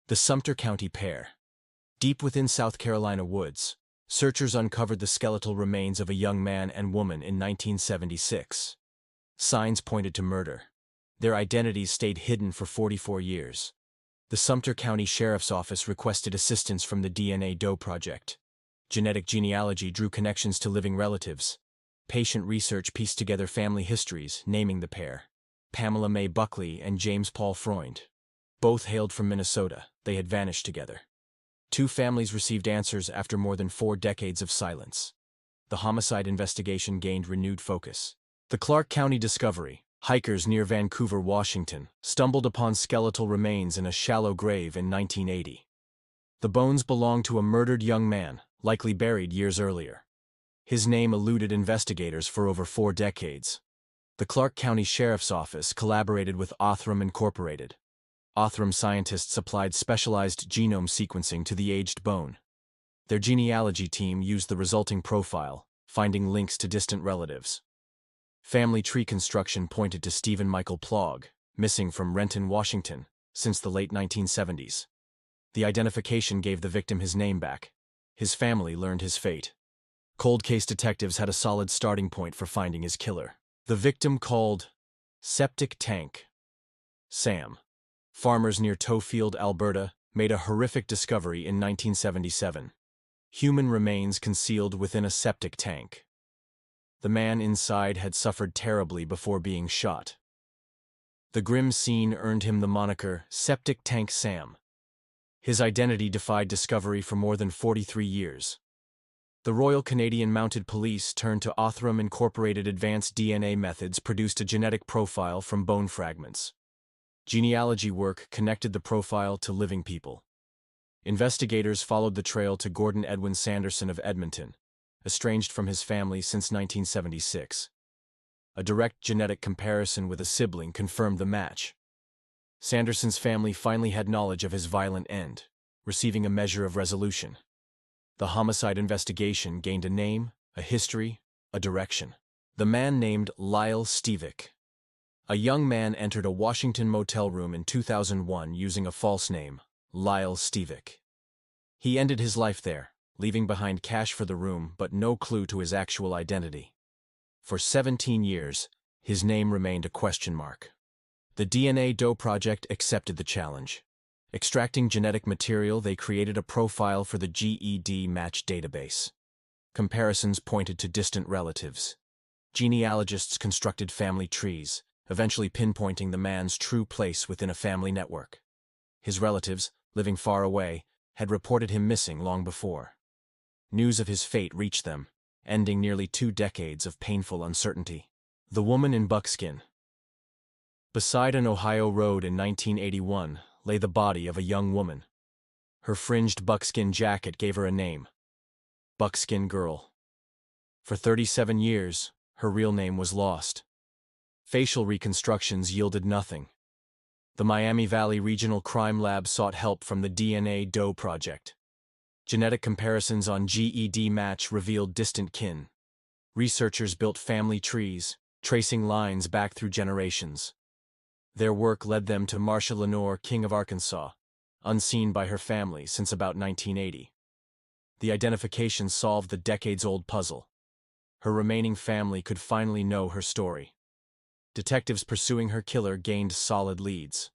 The Sumter County Pair. Deep within South Carolina woods, searchers uncovered the skeletal remains of a young man and woman in 1976. Signs pointed to murder. Their identities stayed hidden for 44 years. The Sumter County Sheriff's Office requested assistance from the DNA Doe Project. Genetic genealogy drew connections to living relatives. Patient research pieced together family histories, naming the pair Pamela Mae Buckley and James Paul Freund. Both hailed from Minnesota. They had vanished together. Two families received answers after more than 4 decades of silence. The homicide investigation gained renewed focus. The Clark County discovery. Hikers near Vancouver, Washington, stumbled upon skeletal remains in a shallow grave in 1980. The bones belonged to a murdered young man, likely buried years earlier. His name eluded investigators for over 4 decades. The Clark County Sheriff's Office collaborated with Othram Incorporated. Othram scientists applied specialized genome sequencing to the aged bone. Their genealogy team used the resulting profile, finding links to distant relatives. Family tree construction pointed to Stephen Michael Plogg, missing from Renton, Washington, since the late 1970s. The identification gave the victim his name back. His family learned his fate. Cold case detectives had a solid starting point for finding his killer. The victim called Septic Tank Sam. Farmers near Toefield, Alberta, made a horrific discovery in 1977. Human remains concealed within a septic tank. The man inside had suffered terribly before being shot. The grim scene earned him the moniker Septic Tank Sam. His identity defied discovery for more than 43 years. The Royal Canadian Mounted Police turned to Othram Incorporated advanced DNA methods produced a genetic profile from bone fragments. Genealogy work connected the profile to living people. Investigators followed the trail to Gordon Edwin Sanderson of Edmonton, estranged from his family since 1976. A direct genetic comparison with a sibling confirmed the match. Sanderson's family finally had knowledge of his violent end, receiving a measure of resolution. The homicide investigation gained a name, a history, a direction. The man named Lyle Stevick. A young man entered a Washington motel room in 2001 using a false name, Lyle Stevick. He ended his life there, leaving behind cash for the room but no clue to his actual identity. For 17 years, his name remained a question mark. The DNA Doe Project accepted the challenge. Extracting genetic material, they created a profile for the GED match database. Comparisons pointed to distant relatives. Genealogists constructed family trees, eventually pinpointing the man's true place within a family network. His relatives, living far away, had reported him missing long before. News of his fate reached them, ending nearly 2 decades of painful uncertainty. The woman in buckskin. Beside an Ohio road in 1981 lay the body of a young woman. Her fringed buckskin jacket gave her a name: Buckskin Girl. For 37 years, her real name was lost. Facial reconstructions yielded nothing. The Miami Valley Regional Crime Lab sought help from the DNA Doe Project. Genetic comparisons on GED match revealed distant kin. Researchers built family trees, tracing lines back through generations. Their work led them to Marcia Lenore King of Arkansas, unseen by her family since about 1980. The identification solved the decades-old puzzle. Her remaining family could finally know her story. Detectives pursuing her killer gained solid leads.